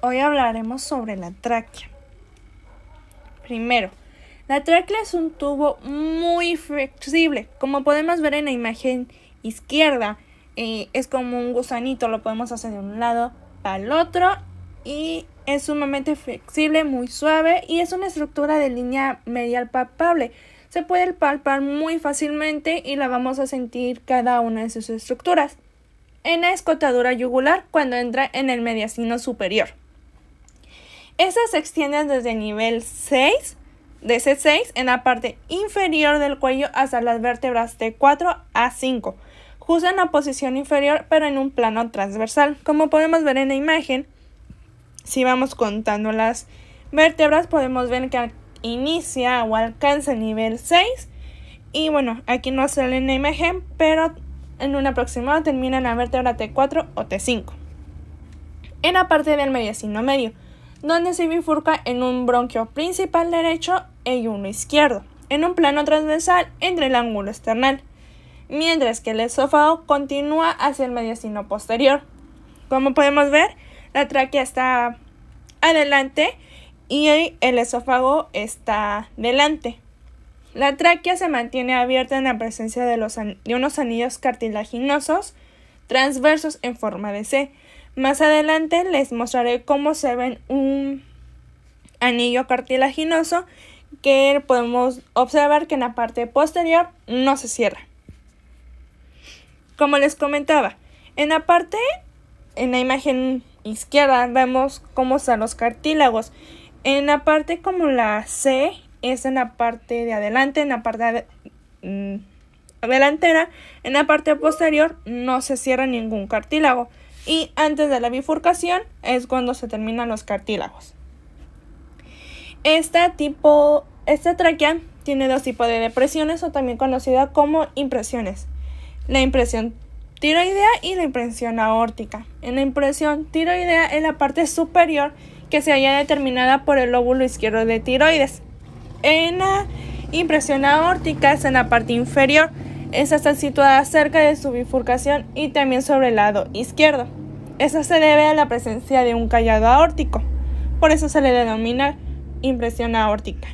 Hoy hablaremos sobre la tráquea. Primero, la tráquea es un tubo muy flexible. Como podemos ver en la imagen izquierda, es como un gusanito, lo podemos hacer de un lado para el otro y es sumamente flexible, muy suave y es una estructura de línea medial palpable. Se puede palpar muy fácilmente y la vamos a sentir cada una de sus estructuras. En la escotadura yugular cuando entra en el mediastino superior. Esta se extiende desde el nivel 6, de C6 en la parte inferior del cuello hasta las vértebras T4 a 5, justo en la posición inferior pero en un plano transversal. Como podemos ver en la imagen, si vamos contando las vértebras podemos ver que inicia o alcanza el nivel 6 y bueno, aquí no sale en la imagen, pero en un aproximado termina en la vértebra T4 o T5. En la parte del mediastino medio, donde se bifurca en un bronquio principal derecho y uno izquierdo, en un plano transversal entre el ángulo esternal, mientras que el esófago continúa hacia el mediastino posterior. Como podemos ver, la tráquea está adelante y el esófago está delante. La tráquea se mantiene abierta en la presencia de unos anillos cartilaginosos transversos en forma de C. Más adelante les mostraré cómo se ve un anillo cartilaginoso que podemos observar que en la parte posterior no se cierra. Como les comentaba, en la imagen izquierda vemos cómo están los cartílagos. En la parte como la C es en la parte de adelante, en la parte delantera, en la parte posterior no se cierra ningún cartílago y antes de la bifurcación es cuando se terminan los cartílagos. Esta tráquea tiene dos tipos de depresiones o también conocida como impresiones: la impresión tiroidea y la impresión aórtica. En la impresión tiroidea es la parte superior que se halla determinada por el lóbulo izquierdo de tiroides. En la impresión aórtica es en la parte inferior. Esta está situada cerca de su bifurcación y también sobre el lado izquierdo. Esta se debe a la presencia de un callado aórtico. Por eso se le denomina impresión aórtica.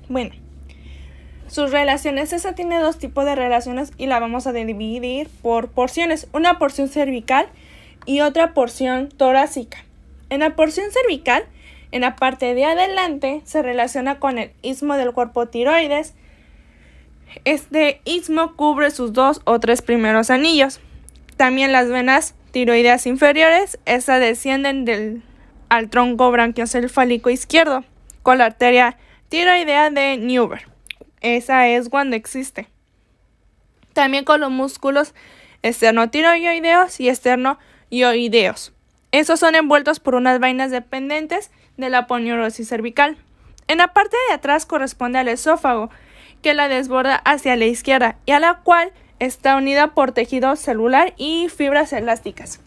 Bueno, sus relaciones. Esta tiene dos tipos de relaciones y la vamos a dividir por porciones. Una porción cervical y otra porción torácica. En la porción cervical, en la parte de adelante, se relaciona con el istmo del cuerpo tiroides. Este istmo cubre sus 2 o 3 primeros anillos. También las venas tiroideas inferiores, estas descienden al tronco branquiocefálico izquierdo, con la arteria tiroidea de Neuber. Esa es cuando existe. También con los músculos esternotiroideos y esternoioideos. Esos son envueltos por unas vainas dependientes de la aponeurosis cervical. En la parte de atrás corresponde al esófago, que la desborda hacia la izquierda y a la cual está unida por tejido celular y fibras elásticas.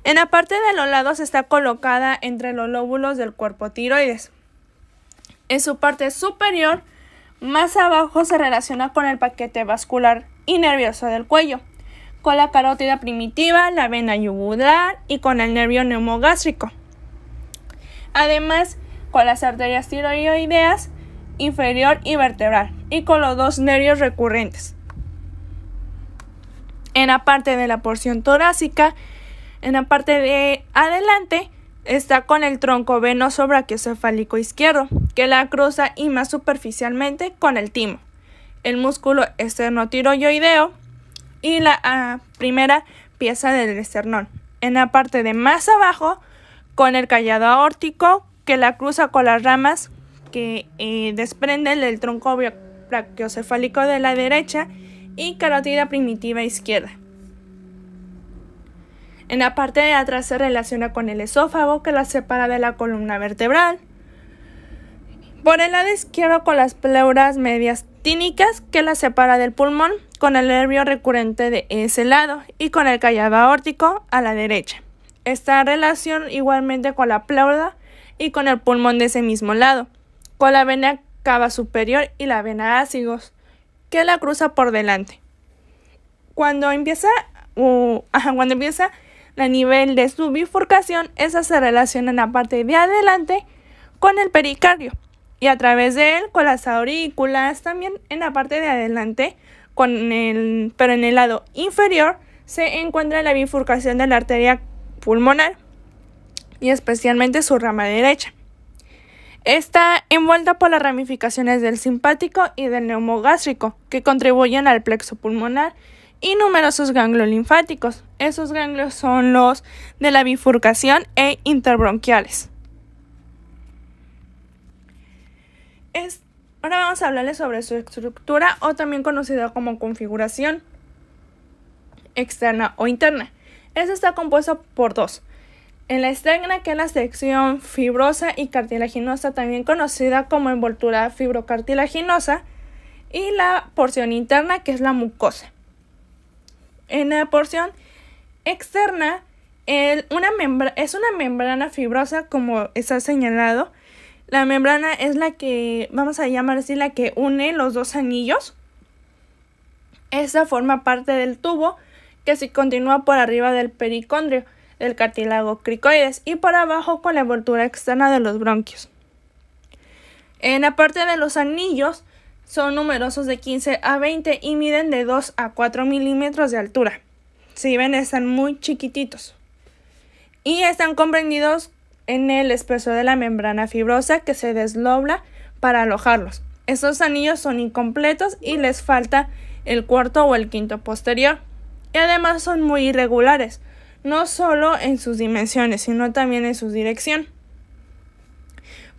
En la parte de los lados está colocada entre los lóbulos del cuerpo tiroides. En su parte superior, más abajo, se relaciona con el paquete vascular y nervioso del cuello, con la carótida primitiva, la vena yugular y con el nervio neumogástrico. Además, con las arterias tiroideas inferior y vertebral y con los dos nervios recurrentes. En la parte de la porción torácica, en la parte de adelante, está con el tronco venoso braquiocefálico izquierdo, que la cruza y más superficialmente con el timo, el músculo esternotiroideo y la primera pieza del esternón. En la parte de más abajo, con el callado aórtico, que la cruza con las ramas que desprenden del tronco braquiocefálico de la derecha y carótida primitiva izquierda. En la parte de atrás se relaciona con el esófago, que la separa de la columna vertebral. Por el lado izquierdo con las pleuras medias tínicas, que la separa del pulmón, con el nervio recurrente de ese lado y con el callado aórtico a la derecha. Esta relación igualmente con la pleura y con el pulmón de ese mismo lado, con la vena cava superior y la vena ácigos, que la cruza por delante. Cuando empieza a nivel de su bifurcación, esa se relaciona en la parte de adelante con el pericardio y a través de él con las aurículas, también en la parte de adelante, pero en el lado inferior se encuentra la bifurcación de la arteria pulmonar y especialmente su rama derecha. Está envuelta por las ramificaciones del simpático y del neumogástrico, que contribuyen al plexo pulmonar, y numerosos ganglios linfáticos. Esos ganglios son los de la bifurcación e interbronquiales. Ahora vamos a hablarles sobre su estructura, o también conocida como configuración externa o interna. Esta está compuesta por dos. En la externa, que es la sección fibrosa y cartilaginosa, también conocida como envoltura fibrocartilaginosa, y la porción interna, que es la mucosa. En la porción externa, es una membrana fibrosa, como está señalado. La membrana es la que, vamos a llamar así, la que une los dos anillos. Esta forma parte del tubo que se continúa por arriba del pericondrio, del cartílago cricoides, y por abajo con la envoltura externa de los bronquios. En la parte de los anillos son numerosos de 15 a 20 y miden de 2 a 4 milímetros de altura. Si ven, están muy chiquititos. Y están comprendidos en el espesor de la membrana fibrosa, que se desdobla para alojarlos. Estos anillos son incompletos y les falta el cuarto o el quinto posterior. Y además son muy irregulares, no solo en sus dimensiones, sino también en su dirección.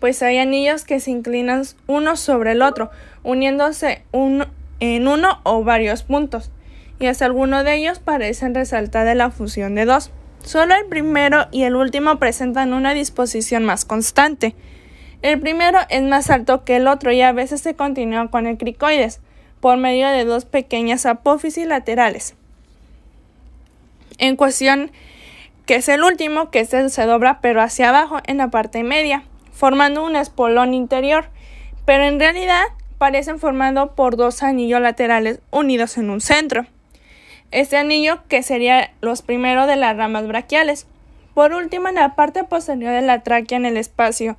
Pues hay anillos que se inclinan uno sobre el otro, uniéndose en uno o varios puntos, y hasta algunos de ellos parecen resaltar de la fusión de dos. Solo el primero y el último presentan una disposición más constante. El primero es más alto que el otro y a veces se continúa con el cricoides por medio de dos pequeñas apófisis laterales. En cuestión, que es el último, que se dobla pero hacia abajo en la parte media, formando un espolón interior, pero en realidad parecen formado por dos anillos laterales unidos en un centro. Este anillo, que sería los primeros de las ramas braquiales. Por último, en la parte posterior de la tráquea, en el espacio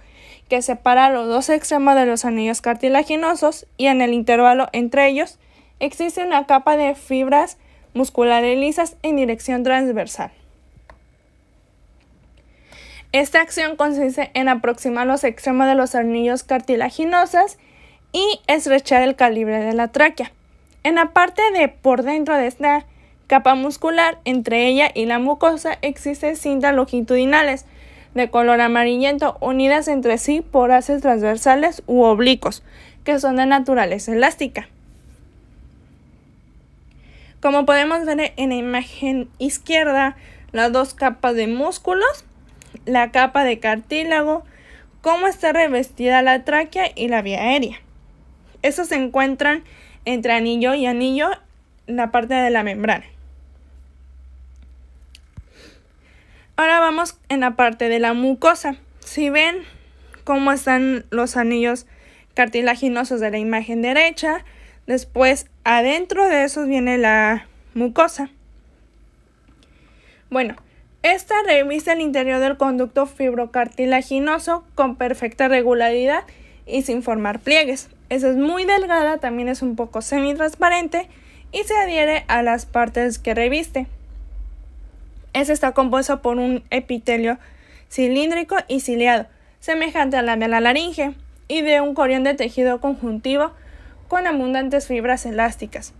que separa los dos extremos de los anillos cartilaginosos y en el intervalo entre ellos, existe una capa de fibras musculares lisas en dirección transversal. Esta acción consiste en aproximar los extremos de los anillos cartilaginosos y estrechar el calibre de la tráquea. En la parte de por dentro de esta capa muscular, entre ella y la mucosa, existen cintas longitudinales de color amarillento unidas entre sí por haces transversales u oblicuos, que son de naturaleza elástica. Como podemos ver en la imagen izquierda, las dos capas de músculos, la capa de cartílago, cómo está revestida la tráquea y la vía aérea. Estos se encuentran entre anillo y anillo en la parte de la membrana. Ahora vamos en la parte de la mucosa. Si ven cómo están los anillos cartilaginosos de la imagen derecha, después adentro de esos viene la mucosa. Bueno, esta reviste el interior del conducto fibrocartilaginoso con perfecta regularidad y sin formar pliegues. Esa es muy delgada, también es un poco semitransparente y se adhiere a las partes que reviste. Esta está compuesto por un epitelio cilíndrico y ciliado, semejante a la de la laringe, y de un corión de tejido conjuntivo con abundantes fibras elásticas.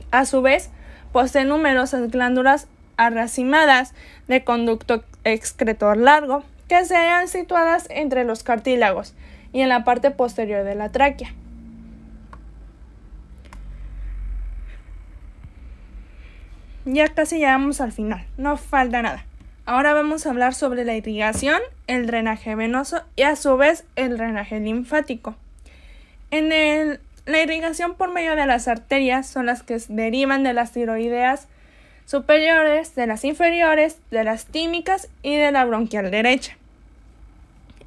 A su vez, posee numerosas glándulas arracimadas de conducto excretor largo, que se hallan situadas entre los cartílagos y en la parte posterior de la tráquea. Ya casi llegamos al final, no falta nada. Ahora vamos a hablar sobre la irrigación, el drenaje venoso y a su vez el drenaje linfático. La irrigación por medio de las arterias son las que derivan de las tiroideas superiores, de las inferiores, de las tímicas y de la bronquial derecha.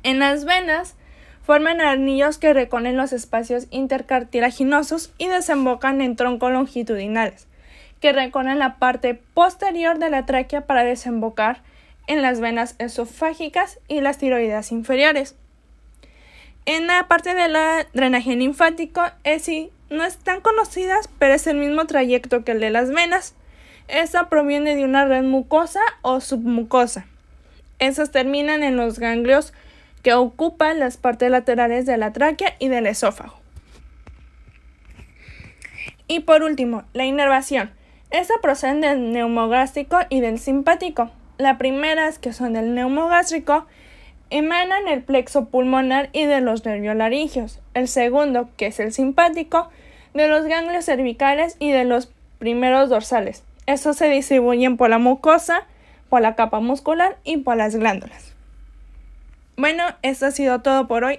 En las venas forman anillos que recorren los espacios intercartilaginosos y desembocan en troncos longitudinales, que recorren la parte posterior de la tráquea para desembocar en las venas esofágicas y las tiroides inferiores. En la parte del drenaje linfático, no están conocidas, pero es el mismo trayecto que el de las venas. Esta proviene de una red mucosa o submucosa. Esas terminan en los ganglios que ocupan las partes laterales de la tráquea y del esófago. Y por último, la inervación. Esta procede del neumogástrico y del simpático. La primera, que son del neumogástrico, emanan el plexo pulmonar y de los nervios laringeos. El segundo, que es el simpático, de los ganglios cervicales y de los primeros dorsales. Estos se distribuyen por la mucosa, por la capa muscular y por las glándulas. Bueno, esto ha sido todo por hoy.